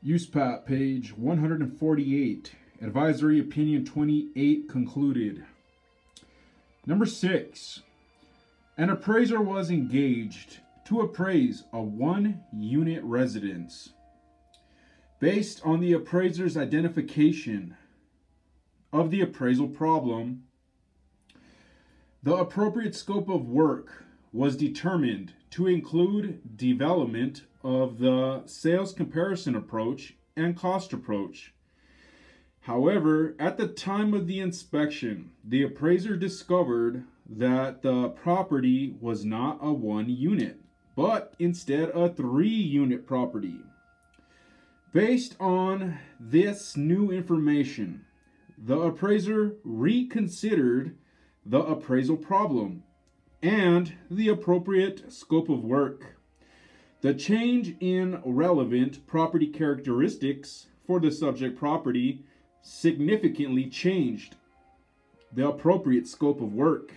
USPAP, page 148, Advisory Opinion 28 concluded. Number 6, an appraiser was engaged to appraise a one-unit residence. Based on the appraiser's identification of the appraisal problem, the appropriate scope of work was determined to include development of the sales comparison approach and cost approach. However, at the time of the inspection, the appraiser discovered that the property was not a one unit, but instead a 3-unit property. Based on this new information, the appraiser reconsidered the appraisal problem and the appropriate scope of work. The change in relevant property characteristics for the subject property significantly changed the appropriate scope of work.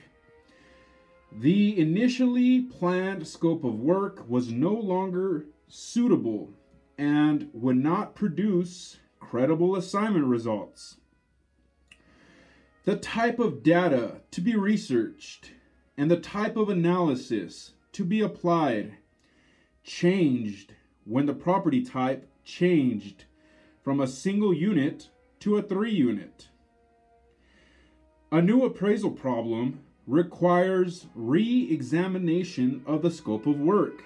The initially planned scope of work was no longer suitable and would not produce credible assignment results. The type of data to be researched and the type of analysis to be applied changed when the property type changed from a single unit to a 3-unit. A new appraisal problem requires re-examination of the scope of work.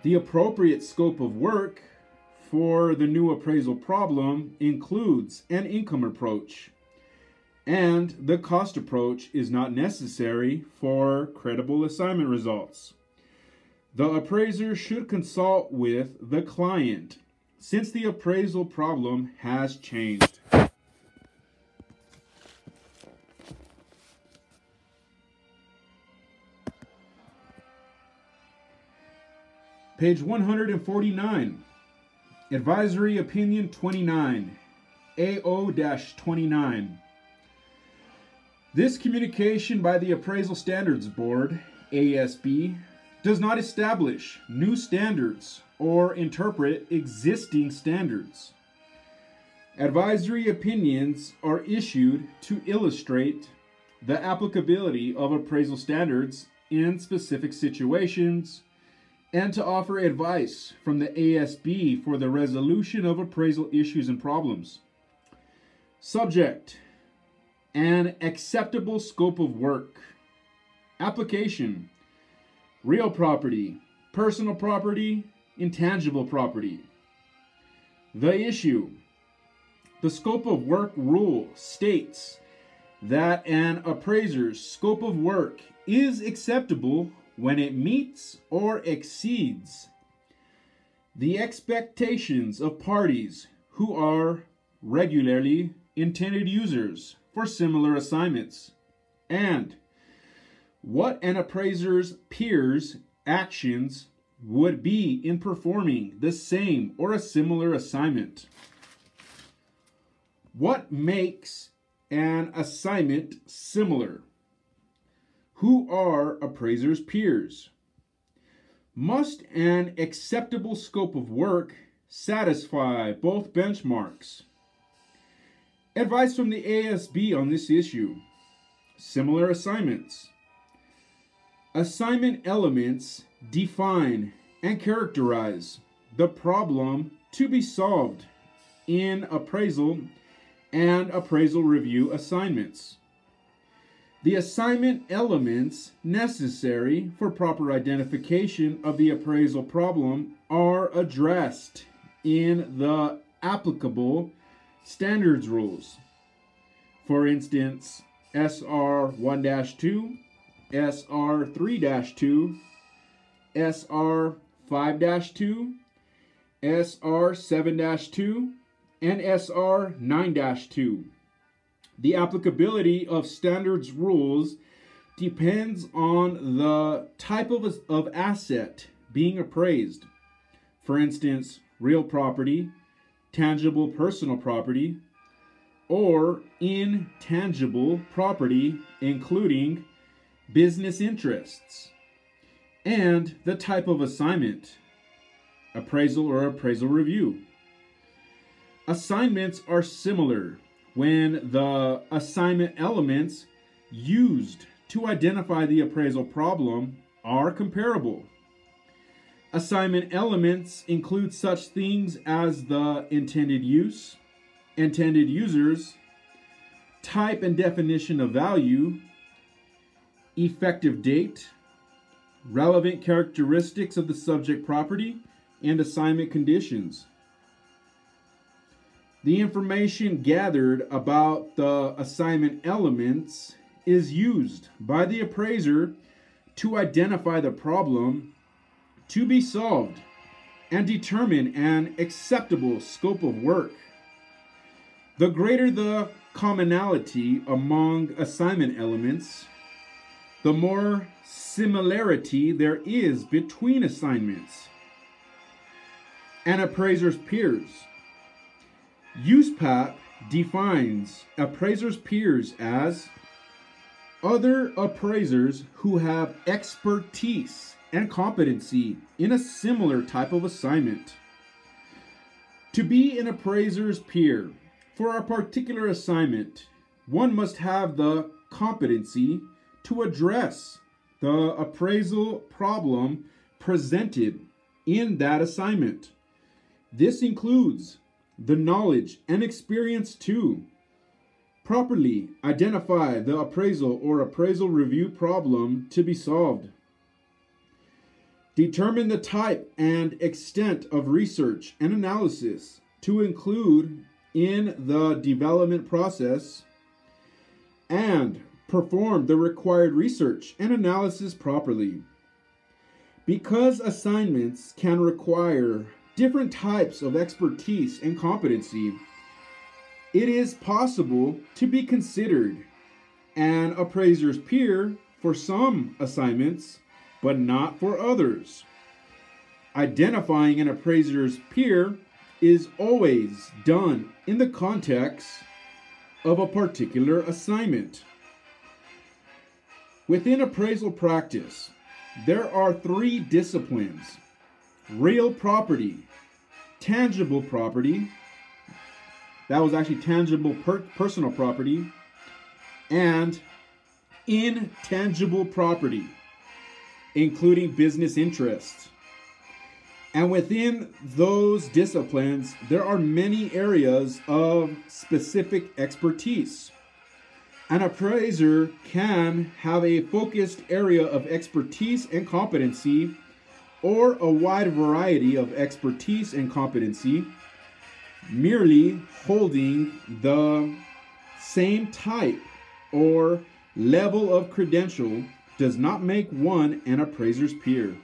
The appropriate scope of work for the new appraisal problem includes an income approach, and the cost approach is not necessary for credible assignment results. The appraiser should consult with the client since the appraisal problem has changed. Page 149, Advisory Opinion 29, AO-29. This communication by the Appraisal Standards Board, ASB, does not establish new standards or interpret existing standards. Advisory opinions are issued to illustrate the applicability of appraisal standards in specific situations and to offer advice from the ASB for the resolution of appraisal issues and problems. Subject: an acceptable scope of work. Application: real property, personal property, intangible property. The issue: the scope of work rule states that an appraiser's scope of work is acceptable when it meets or exceeds the expectations of parties who are regularly intended users for similar assignments, and what an appraiser's peers' actions would be in performing the same or a similar assignment. What makes an assignment similar? Who are appraisers' peers? Must an acceptable scope of work satisfy both benchmarks? Advice from the ASB on this issue. Similar assignments. Assignment elements define and characterize the problem to be solved in appraisal and appraisal review assignments. The assignment elements necessary for proper identification of the appraisal problem are addressed in the applicable standards rules. For instance, SR 1-2, SR 3-2, SR 5-2, SR 7-2, and SR 9-2. The applicability of standards rules depends on the type of asset being appraised. For instance, real property, tangible personal property, or intangible property, including business interests, and the type of assignment. appraisal or appraisal review. Assignments are similar when the assignment elements used to identify the appraisal problem are comparable. Assignment elements include such things as the intended use, intended users, type and definition of value, effective date, relevant characteristics of the subject property, and assignment conditions. The information gathered about the assignment elements is used by the appraiser to identify the problem to be solved and determine an acceptable scope of work. The greater the commonality among assignment elements, the more similarity there is between assignments. An appraiser's peers. USPAP defines appraiser's peers as other appraisers who have expertise and competency in a similar type of assignment. To be an appraiser's peer for a particular assignment, one must have the competency to address the appraisal problem presented in that assignment. This includes the knowledge and experience to properly identify the appraisal or appraisal review problem to be solved, determine the type and extent of research and analysis to include in the development process, and perform the required research and analysis properly. Because assignments can require different types of expertise and competency, it is possible to be considered an appraiser's peer for some assignments, but not for others. Identifying an appraiser's peer is always done in the context of a particular assignment. Within appraisal practice, there are three disciplines: real property, tangible property, that was actually tangible personal property, and intangible property, including business interests. And within those disciplines, there are many areas of specific expertise. An appraiser can have a focused area of expertise and competency, or a wide variety of expertise and competency. Merely holding the same type or level of credential does not make one an appraiser's peer.